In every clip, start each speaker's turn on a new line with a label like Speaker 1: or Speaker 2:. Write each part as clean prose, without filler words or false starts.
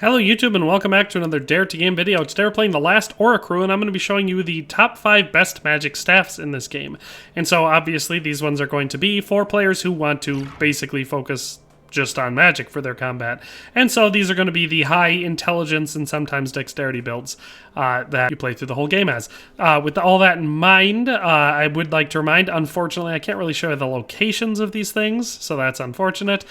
Speaker 1: Hello YouTube and welcome back to another Dare to Game video. Today we're playing the Last Oricru and I'm going to be showing you the top 5 best magic staffs in this game. And so obviously these ones are going to be for players who want to basically focus just on magic for their combat. And so these are going to be the high intelligence and sometimes dexterity builds that you play through the whole game as. With all that in mind, I would like to remind, unfortunately, I can't really show you the locations of these things, so that's unfortunate,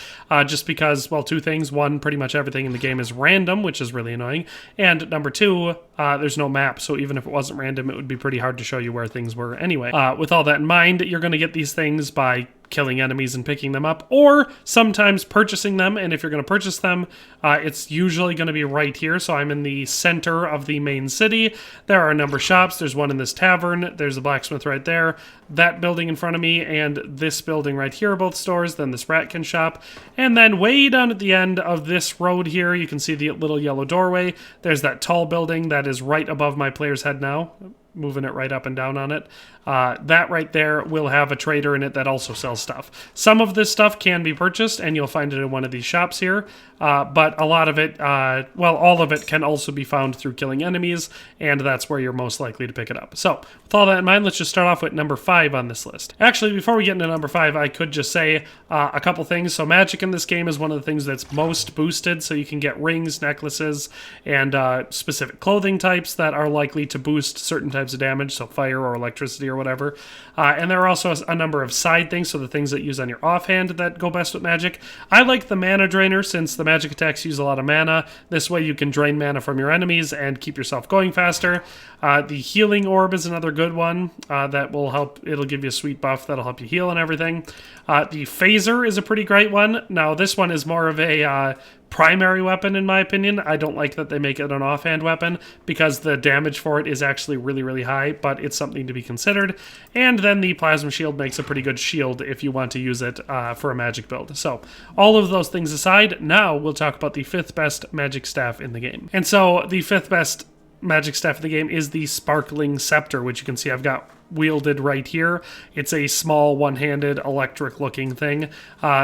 Speaker 1: just because, well, two things. One, pretty much everything in the game is random, which is really annoying, and number two, there's no map, so even if it wasn't random, it would be pretty hard to show you where things were anyway. With all that in mind, you're going to get these things by killing enemies and picking them up, or sometimes purchasing them, and if you're going to purchase them, it's usually going to be right here. So I'm in the center of the main city. There are a number of shops. There's one in this tavern, there's a blacksmith right there, that building in front of me, and this building right here are both stores, then this ratkin shop, and then way down at the end of this road here, you can see the little yellow doorway. There's that tall building that is right above my player's head now, moving it right up and down on it. That right there will have a trader in it that also sells stuff. Some of this stuff can be purchased, and you'll find it in one of these shops here, but a lot of it, well, all of it can also be found through killing enemies, and that's where you're most likely to pick it up. So, with all that in mind, let's just start off with number 5 on this list. Actually, before we get into number 5, I could just say a couple things. So magic in this game is one of the things that's most boosted, so you can get rings, necklaces, and specific clothing types that are likely to boost certain types of damage, so fire or electricity or whatever. And there are also a number of side things, so the things that you use on your offhand that go best with magic. I like the mana drainer since the magic attacks use a lot of mana. This way you can drain mana from your enemies and keep yourself going faster. The healing orb is another good one that will help. It'll give you a sweet buff that'll help you heal and everything. The phaser is a pretty great one. Now this one is more of a primary weapon in my opinion. I don't like that they make it an offhand weapon because the damage for it is actually really, really high, but it's something to be considered. And then the plasma shield makes a pretty good shield if you want to use it for a magic build. So all of those things aside, now we'll talk about the 5th best magic staff in the game. And so the 5th best magic staff in the game is the Sparkling Scepter, which you can see I've got wielded right here. It's a small one-handed electric looking thing.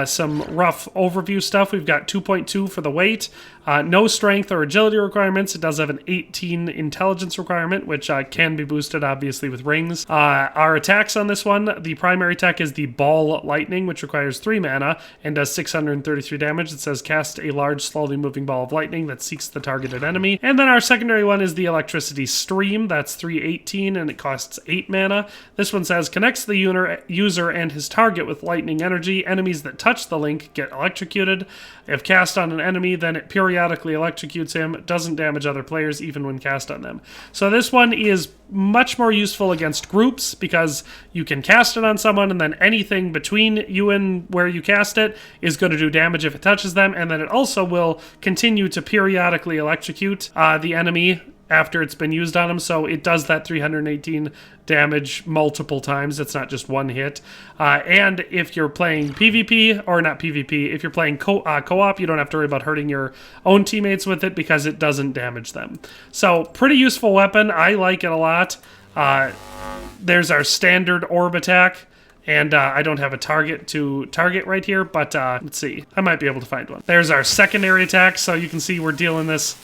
Speaker 1: Some rough overview stuff. We've got 2.2 for the weight, no strength or agility requirements. It does have an 18 intelligence requirement, which can be boosted obviously with rings. Our attacks on this one, the primary attack is the Ball Lightning, which requires 3 mana and does 633 damage. It says cast a large slowly moving ball of lightning that seeks the targeted enemy. And then our secondary one is the Electricity Stream. That's 318 and it costs 8 mana. This one says, connects the user and his target with lightning energy. Enemies that touch the link get electrocuted. If cast on an enemy, then it periodically electrocutes him. It doesn't damage other players even when cast on them. So this one is much more useful against groups because you can cast it on someone and then anything between you and where you cast it is going to do damage if it touches them, and then it also will continue to periodically electrocute the enemy after it's been used on them, so it does that 318 damage multiple times. It's not just one hit. And if you're playing PvP, or not PvP, if you're playing co-op, you don't have to worry about hurting your own teammates with it because it doesn't damage them. So, pretty useful weapon. I like it a lot. There's our standard orb attack. And I don't have a target to target right here, but let's see. I might be able to find one. There's our secondary attack, so you can see we're dealing this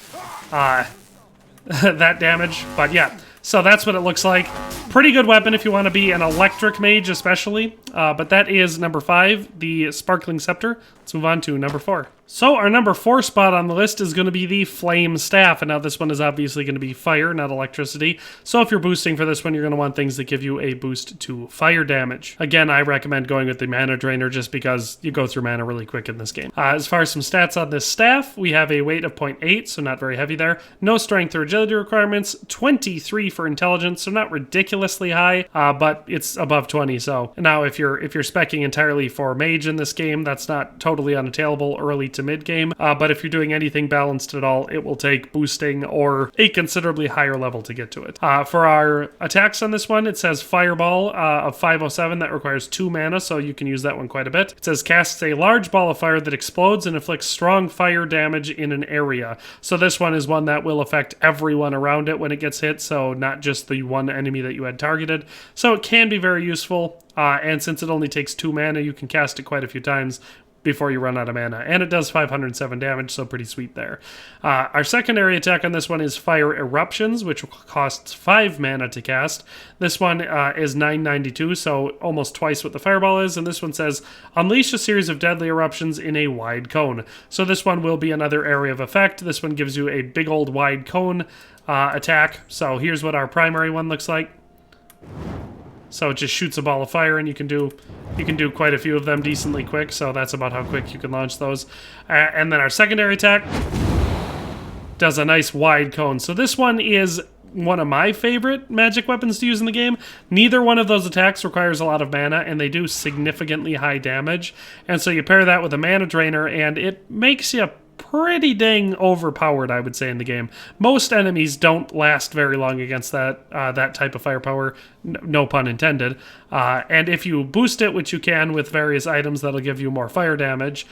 Speaker 1: that damage, but yeah, so that's what it looks like. Pretty good weapon if you want to be an electric mage especially, but that is number 5, the Sparkling Scepter. Let's move on to number 4. So our number 4 spot on the list is going to be the Flame Staff, and now this one is obviously going to be fire, not electricity. So if you're boosting for this one, you're going to want things that give you a boost to fire damage. Again, I recommend going with the mana drainer just because you go through mana really quick in this game. As far as some stats on this staff, we have a weight of 0.8, so not very heavy there. No strength or agility requirements, 23 for intelligence, so not ridiculously high, but it's above 20. So now if you're speccing entirely for mage in this game, that's not totally unattainable early to mid-game, but if you're doing anything balanced at all, it will take boosting or a considerably higher level to get to it. For our attacks on this one, it says Fireball of 507 that requires 2 mana, so you can use that one quite a bit. It says casts a large ball of fire that explodes and inflicts strong fire damage in an area. So this one is one that will affect everyone around it when it gets hit, so not just the one enemy that you had targeted. So it can be very useful, and since it only takes 2 mana, you can cast it quite a few times before you run out of mana. And it does 507 damage, so pretty sweet there. Our secondary attack on this one is Fire Eruptions, which costs 5 mana to cast. This one is 992, so almost twice what the Fireball is. And this one says, unleash a series of deadly eruptions in a wide cone. So this one will be another area of effect. This one gives you a big old wide cone attack. So here's what our primary one looks like. So it just shoots a ball of fire, and you can do quite a few of them decently quick, so that's about how quick you can launch those. And then our secondary attack does a nice wide cone. So this one is one of my favorite magic weapons to use in the game. Neither one of those attacks requires a lot of mana, and they do significantly high damage. And so you pair that with a mana drainer, and it makes you pretty dang overpowered, I would say, in the game. Most enemies don't last very long against that that type of firepower, no pun intended. And if you boost it, which you can with various items that'll give you more fire damage,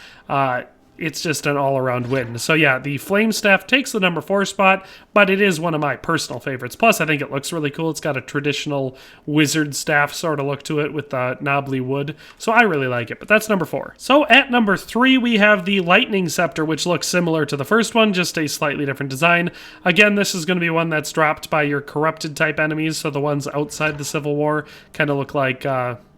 Speaker 1: it's just an all-around win. So yeah, the Flame Staff takes the number 4 spot, but it is one of my personal favorites. Plus, I think it looks really cool. It's got a traditional wizard staff sort of look to it with the knobbly wood. So I really like it, but that's number 4. So at number 3, we have the Lightning Scepter, which looks similar to the first one, just a slightly different design. Again, this is going to be one that's dropped by your corrupted type enemies, so the ones outside the Civil War kind of look like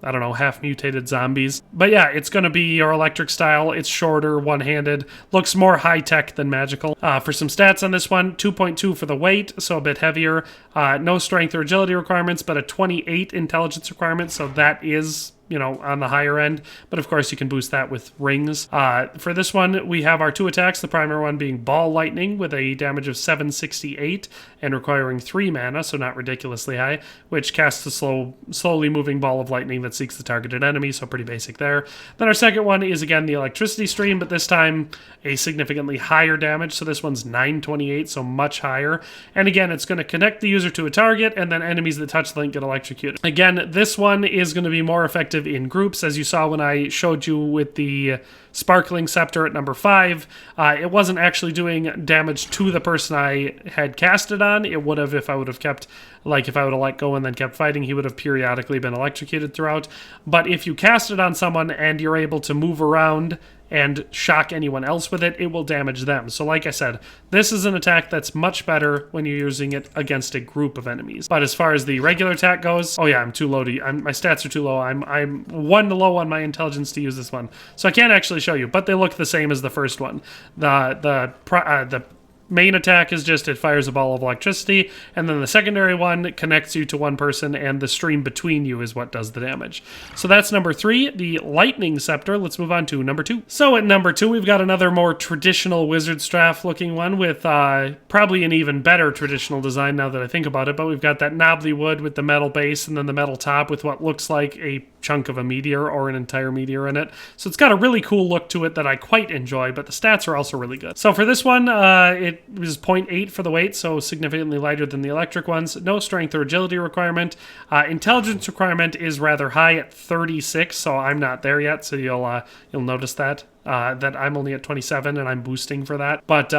Speaker 1: I don't know, half-mutated zombies. But yeah, it's going to be your electric style. It's shorter, one-handed, looks more high-tech than magical. For some stats on this one, 2.2 for the weight, so a bit heavier. No strength or agility requirements, but a 28 intelligence requirement, so that is, you know, on the higher end, but of course you can boost that with rings. For this one, we have our 2 attacks, the primary one being Ball Lightning with a damage of 768 and requiring 3 mana, so not ridiculously high, which casts a slowly moving ball of lightning that seeks the targeted enemy, so pretty basic there. Then our second one is again the Electricity Stream, but this time a significantly higher damage, so this one's 928, so much higher. And again, it's going to connect the user to a target, and then enemies that touch the link get electrocuted. Again, this one is going to be more effective in groups, as you saw when I showed you with the Sparkling Scepter at number 5. It wasn't actually doing damage to the person I had cast it on. It would have if I would have kept, like if I would have let go and then kept fighting, he would have periodically been electrocuted throughout. But if you cast it on someone and you're able to move around and shock anyone else with it, it will damage them. So like I said, this is an attack that's much better when you're using it against a group of enemies. But as far as the regular attack goes, oh yeah, I'm too low to, my stats are too low. I'm 1 low on my intelligence to use this one. So I can't actually show you, but they look the same as the first one. The main attack is just it fires a ball of electricity, and then the secondary one connects you to one person, and the stream between you is what does the damage. So that's number 3, the Lightning Scepter. Let's move on to number 2. So at number 2, we've got another more traditional wizard staff looking one with probably an even better traditional design now that I think about it, but we've got that knobbly wood with the metal base and then the metal top with what looks like a chunk of a meteor or an entire meteor in it. So it's got a really cool look to it that I quite enjoy, but the stats are also really good. So for this one, it was 0.8 for the weight, so significantly lighter than the electric ones. No strength or agility requirement. Intelligence requirement is rather high at 36, so I'm not there yet, so you'll notice that I'm only at 27 and I'm boosting for that. But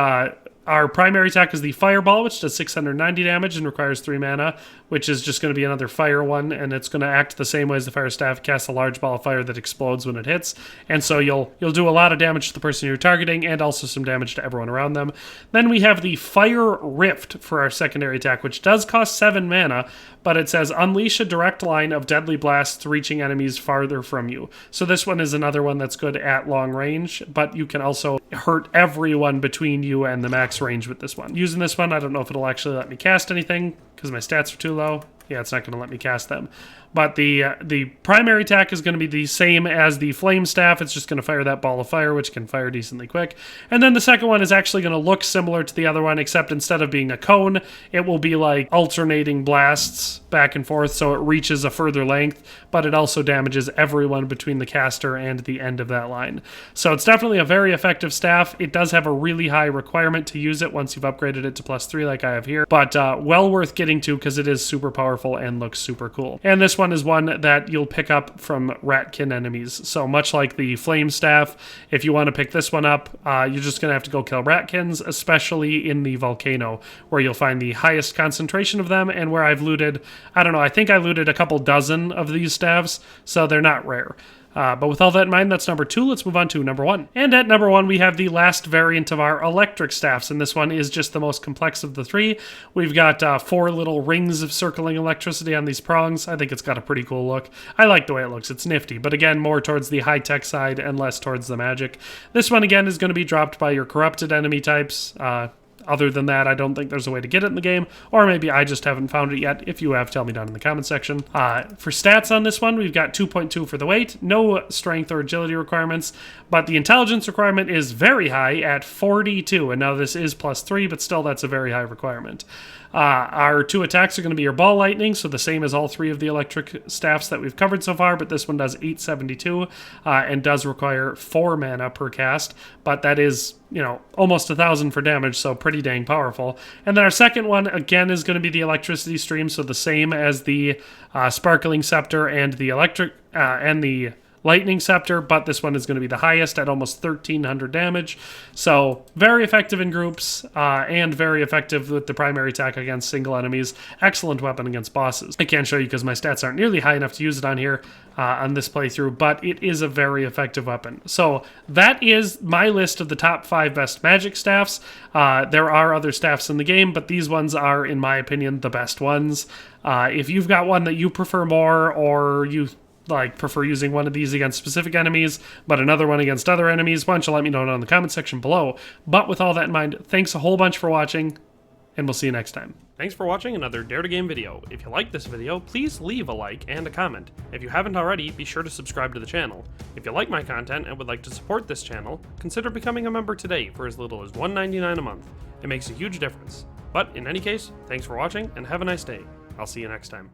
Speaker 1: our primary attack is the Fireball, which does 690 damage and requires 3 mana, which is just going to be another fire one, and it's going to act the same way as the Fire Staff, casts a large ball of fire that explodes when it hits, and so you'll do a lot of damage to the person you're targeting, and also some damage to everyone around them. Then we have the Fire Rift for our secondary attack, which does cost 7 mana, but it says unleash a direct line of deadly blasts reaching enemies farther from you. So this one is another one that's good at long range, but you can also hurt everyone between you and the max range with this one. Using this one, I don't know if it'll actually let me cast anything because my stats are too low. Yeah, it's not going to let me cast them. But the primary attack is going to be the same as the Flame Staff. It's just going to fire that ball of fire, which can fire decently quick. And then the second one is actually going to look similar to the other one, except instead of being a cone, it will be like alternating blasts back and forth, so it reaches a further length, but it also damages everyone between the caster and the end of that line. So it's definitely a very effective staff. It does have a really high requirement to use it once you've upgraded it to +3 like I have here, but well worth getting to because it is super powerful and looks super cool. And this one is one that you'll pick up from Ratkin enemies. So much like the Flame Staff, if you want to pick this one up, you're just going to have to go kill Ratkins, especially in the volcano, where you'll find the highest concentration of them, and where I've looted, I don't know, I think I looted a couple dozen of these staffs, so they're not rare. But with all that in mind, that's number 2. Let's move on to number 1. And at number 1, we have the last variant of our electric staffs, and this one is just the most complex of the 3. We've got 4 little rings of circling electricity on these prongs. I think it's got a pretty cool look. I like the way it looks. It's nifty, but again, more towards the high-tech side and less towards the magic. This one, again, is going to be dropped by your corrupted enemy types. Other than that, I don't think there's a way to get it in the game, or maybe I just haven't found it yet. If you have, tell me down in the comment section. For stats on this one, we've got 2.2 for the weight, no strength or agility requirements, but the intelligence requirement is very high at 42, and now this is +3, but still that's a very high requirement. Our 2 attacks are going to be your ball lightning, so the same as all 3 of the electric staffs that we've covered so far, but this one does 872 and does require 4 mana per cast, but that is, you know, almost 1,000 for damage, so pretty dang powerful. And then our second one, again, is going to be the electricity stream, so the same as the sparkling scepter and the electric and the lightning scepter, but this one is going to be the highest at almost 1,300 damage. So very effective in groups and very effective with the primary attack against single enemies. Excellent weapon against bosses. I can't show you because my stats aren't nearly high enough to use it on here on this playthrough, but it is a very effective weapon. So that is my list of the top 5 best magic staffs. There are other staffs in the game, but these ones are, in my opinion, the best ones. If you've got one that you prefer more, or you prefer using one of these against specific enemies, but another one against other enemies, why don't you let me know down in the comment section below. But with all that in mind, thanks a whole bunch for watching, and we'll see you next time. Thanks for watching another Dare to Game video. If you like this video, please leave a like and a comment. If you haven't already, be sure to subscribe to the channel. If you like my content and would like to support this channel, consider becoming a member today for as little as $1.99 a month. It makes a huge difference. But in any case, thanks for watching and have a nice day. I'll see you next time.